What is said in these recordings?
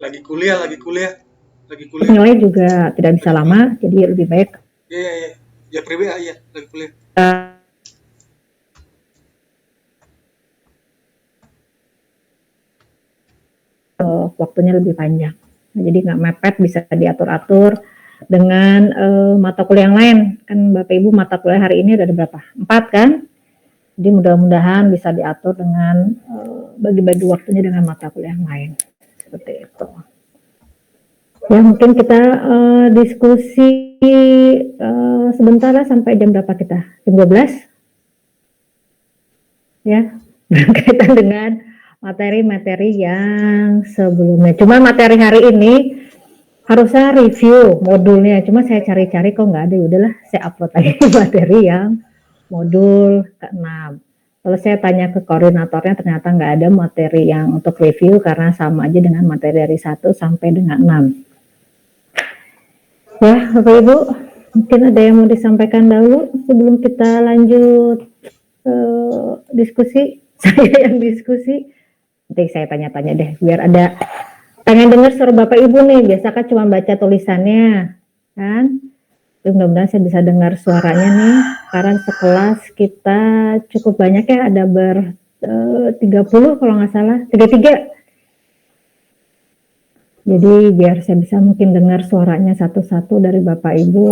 Lagi kuliah, lagi kuliah, lagi Terus kuliah. nilai juga tidak bisa Lagi lama, kuliah. jadi lebih baik Iya, iya, iya. Ya, pribadi, iya, lagi kuliah. waktunya lebih panjang. Nah, jadi nggak mepet, bisa diatur-atur dengan mata kuliah yang lain. Kan Bapak Ibu mata kuliah hari ini ada berapa? 4 kan? Jadi mudah-mudahan bisa diatur dengan bagi-bagi waktunya dengan mata kuliah yang lain. Seperti itu. Ya mungkin kita diskusi sebentar lah, sampai jam berapa kita? Jam 12? Ya, berkaitan dengan materi-materi yang sebelumnya. Cuma materi hari ini harusnya review modulnya, cuma saya cari-cari kok nggak ada, ya udahlah saya upload lagi materi yang modul ke-6. Kalau saya tanya ke koordinatornya ternyata nggak ada materi yang untuk review karena sama aja dengan materi dari 1 sampai dengan 6. Ya, Bapak Ibu, mungkin ada yang mau disampaikan dahulu sebelum kita lanjut diskusi. Saya yang diskusi. Nanti saya tanya-tanya deh, biar ada pengen dengar suara Bapak Ibu nih. Biasa kan cuma baca tulisannya, kan? Mudah-mudahan saya bisa dengar suaranya nih. Karena sekelas kita cukup banyak ya, ada 30 kalau nggak salah, 33. Jadi biar saya bisa mungkin dengar suaranya satu-satu dari Bapak Ibu.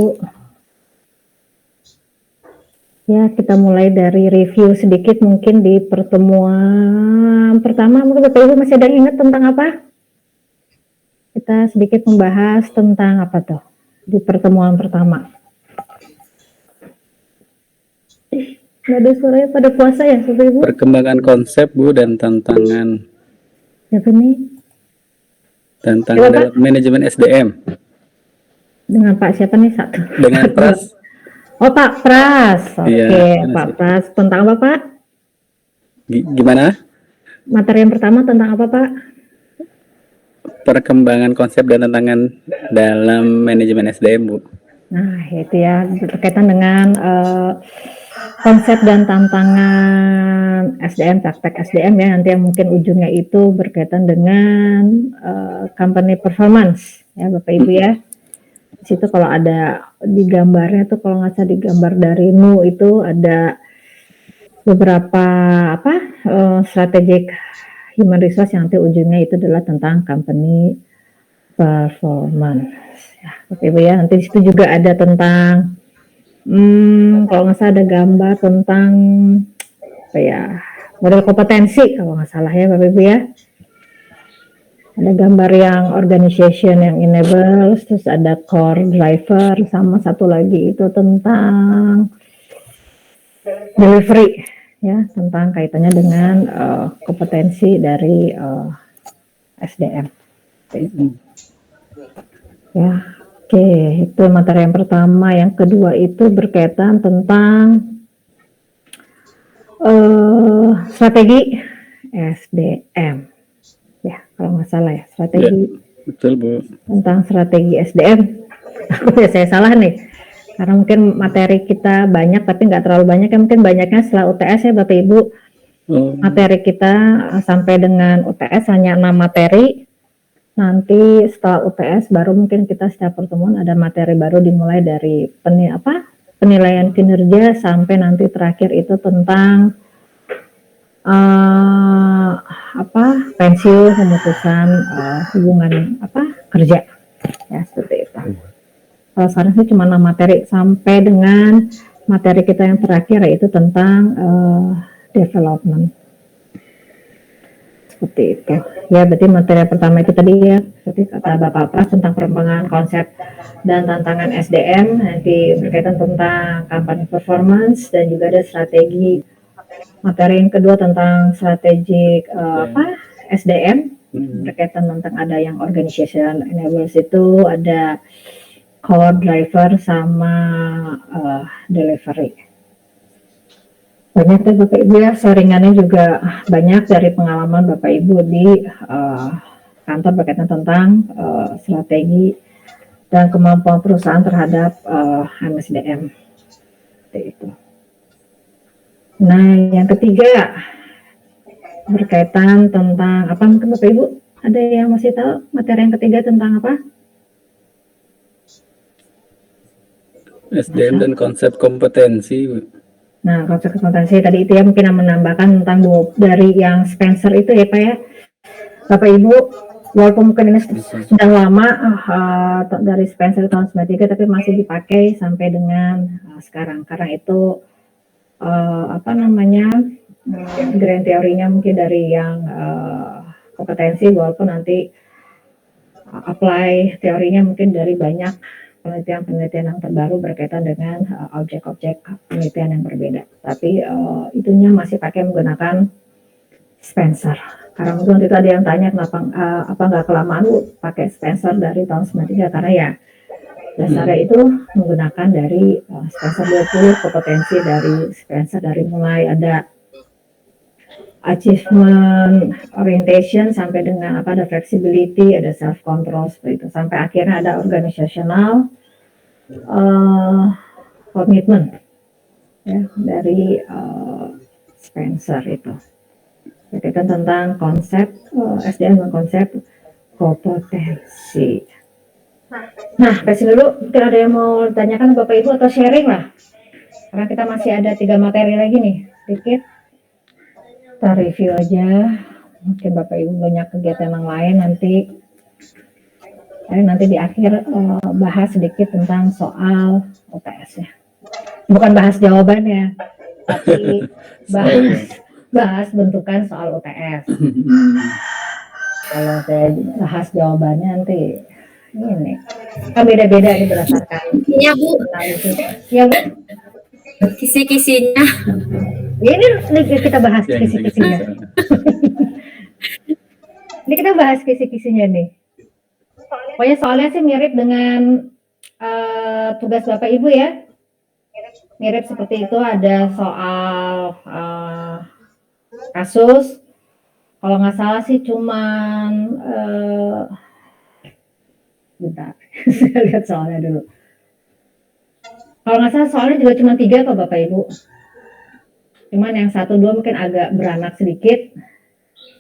Ya, kita mulai dari review sedikit mungkin di pertemuan pertama. Mungkin Bapak Ibu masih ada yang ingat tentang apa? Kita sedikit membahas tentang apa tuh di pertemuan pertama. Nggak ada suaranya, pada puasa ya Bapak Ibu? Perkembangan konsep Bu dan tantangan. Siapa nih? Tantangan dalam manajemen SDM. Dengan Pak siapa nih satu? Dengan Pras. Oh Pak Pras, oke. Iya, Pak Pras, tentang apa Pak? Gimana? Materi yang pertama tentang apa Pak? Perkembangan konsep dan tantangan dalam manajemen SDM Bu. Nah itu ya, berkaitan dengan konsep dan tantangan SDM, praktek SDM ya, nanti yang mungkin ujungnya itu berkaitan dengan company performance ya Bapak Ibu ya. Di situ kalau ada di gambarnya tuh, kalau nggak salah di gambar dari Nu itu ada beberapa strategic human resource yang nanti ujungnya itu adalah tentang company performance ya Bapak Ibu ya. Nanti di situ juga ada tentang kalau nggak salah ada gambar tentang apa ya, model kompetensi kalau nggak salah ya Bapak Ibu ya. Ada gambar yang organization yang enables, terus ada core driver, sama satu lagi itu tentang delivery ya, tentang kaitannya dengan kompetensi dari SDM ya. Oke, itu materi yang pertama. Yang kedua itu berkaitan tentang strategi SDM ya, kalau nggak salah ya, strategi ya, betul Bu. Tentang strategi SDM. Ya saya salah nih, karena mungkin materi kita banyak tapi nggak terlalu banyak ya, mungkin banyaknya setelah UTS ya Bapak Ibu. Materi kita sampai dengan UTS hanya 6 materi. Nanti setelah UTS baru mungkin kita setiap pertemuan ada materi baru, dimulai dari penilaian kinerja sampai nanti terakhir itu tentang pensiun, pemutusan hubungan kerja ya, seperti itu. Kalau sekarang sih cuma 6 materi sampai dengan materi kita yang terakhir yaitu tentang development, seperti itu ya. Berarti materi pertama itu tadi ya, seperti kata Bapak Pras, tentang perkembangan konsep dan tantangan SDM, nanti berkaitan tentang company performance, dan juga ada strategi. Materi yang kedua tentang strategik SDM, berkaitan tentang ada yang organization enablers, itu ada core driver sama delivery. Banyak deh Bapak Ibu ya, sharingannya juga banyak dari pengalaman Bapak Ibu di kantor berkaitan tentang strategi dan kemampuan perusahaan terhadap MSDM. Seperti itu. Nah, yang ketiga berkaitan tentang apa, mungkin Bapak Ibu ada yang masih tahu materi yang ketiga tentang apa? SDM dan konsep kompetensi. Nah, konsep kompetensi tadi itu ya, mungkin yang menambahkan tentang dari yang Spencer itu ya Pak ya. Bapak Ibu, walaupun mungkin ini sudah lama dari Spencer tahun 93, tapi masih dipakai sampai dengan sekarang. Karena itu apa namanya, grand teorinya mungkin dari yang kompetensi, walaupun nanti apply teorinya mungkin dari banyak penelitian-penelitian yang terbaru berkaitan dengan objek-objek penelitian yang berbeda. Tapi itunya masih pakai menggunakan Spencer. Karena mungkin nanti ada yang tanya kenapa apa nggak kelamaan Bu pakai Spencer dari tahun 93, karena ya dasarnya itu menggunakan dari Spencer 20, kompetensi dari Spencer dari mulai ada achievement orientation sampai dengan apa, ada flexibility, ada self control seperti itu, sampai akhirnya ada organizational commitment ya dari Spencer itu. Berkaitan tentang konsep SDM dan konsep kompetensi. Nah, kasih dulu, mungkin ada yang mau tanyakan Bapak Ibu atau sharing lah. Karena kita masih ada 3 materi lagi nih, sedikit. Kita review aja. Mungkin Bapak Ibu banyak kegiatan yang lain nanti di akhir bahas sedikit tentang soal UTS ya. Bukan bahas jawabannya, tapi bahas bentukan soal UTS. Kalau saya bahas jawabannya nanti ini kan beda-beda nih berdasarkan. Iya Bu. Ya Bu. Kisi-kisinya. Ini kita bahas kisi-kisinya. Ini kita bahas kisi-kisinya nih. Pokoknya soalnya sih mirip dengan tugas Bapak Ibu ya. Mirip seperti itu, ada soal kasus. Kalau nggak salah sih cuman bentar, saya lihat soalnya dulu. Kalau nggak salah soalnya juga cuma 3 kok Bapak Ibu. Cuman yang 1, 2 mungkin agak beranak sedikit.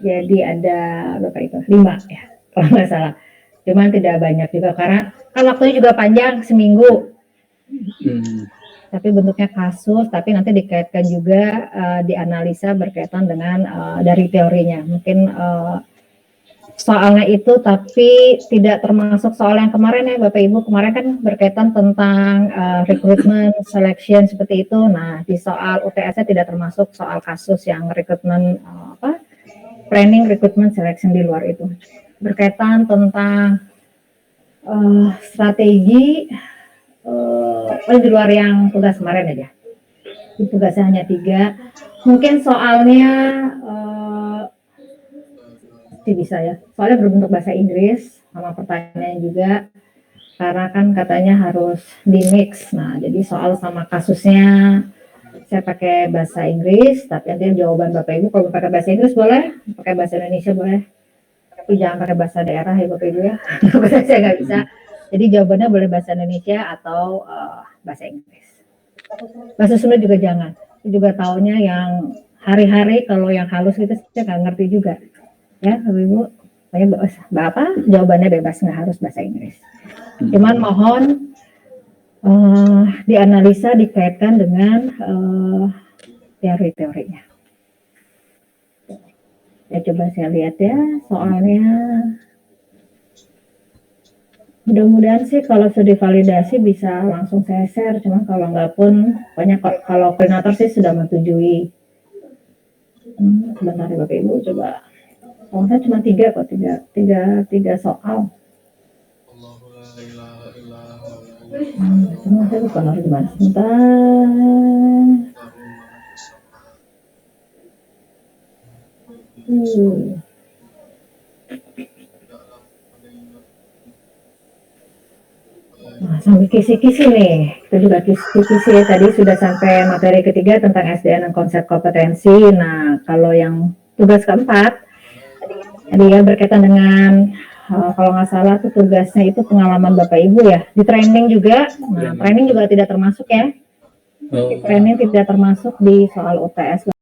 Jadi ada Bapak Ibu 5 ya, kalau nggak salah. Cuman tidak banyak juga karena kan waktunya juga panjang, seminggu. Tapi bentuknya kasus, tapi nanti dikaitkan juga dianalisa berkaitan dengan dari teorinya. Mungkin soalnya itu, tapi tidak termasuk soal yang kemarin ya Bapak Ibu. Kemarin kan berkaitan tentang recruitment, selection seperti itu. Nah, di soal UTS-nya tidak termasuk soal kasus yang recruitment planning, recruitment, selection di luar itu. Berkaitan tentang strategi di luar yang tugas kemarin aja. Tugasnya hanya 3. Mungkin soalnya bisa ya. Soalnya berbentuk bahasa Inggris sama pertanyaan juga. Karena kan katanya harus di mix. Nah, jadi soal sama kasusnya saya pakai bahasa Inggris, tapi nanti jawaban Bapak Ibu kalau pakai bahasa Inggris boleh, pakai bahasa Indonesia boleh. Tapi jangan pakai bahasa daerah ya Bapak Ibu ya. Saya nggak bisa. Jadi jawabannya boleh bahasa Indonesia atau bahasa Inggris. Bahasa Sunda juga jangan. Saya juga taunya yang hari-hari, kalau yang halus gitu saya nggak ngerti juga. Ya, Bapak Ibu, jawabannya bebas, nggak harus bahasa Inggris. Cuman mohon dianalisa, dikaitkan dengan teori-teorinya. Ya, coba saya lihat ya soalnya. Mudah-mudahan sih kalau sudah divalidasi bisa langsung saya share, cuman kalau nggak pun, pokoknya kalau koordinator sih sudah menyetujui. Sebentar ya Bapak Ibu, coba. Kalau saya cuma 3 kok, 3 soal. Cuma saya lupa harus gimana. Sebentar. Nah, sampai kisi-kisi nih. Kita juga kisi-kisi ya. Tadi sudah sampai materi ketiga tentang SDM dan konsep kompetensi. Nah, kalau yang tugas keempat, tadi ya berkaitan dengan kalau nggak salah tuh tugasnya itu pengalaman Bapak Ibu ya. Di training juga. Nah, training juga tidak termasuk ya. Training tidak termasuk di soal UTS.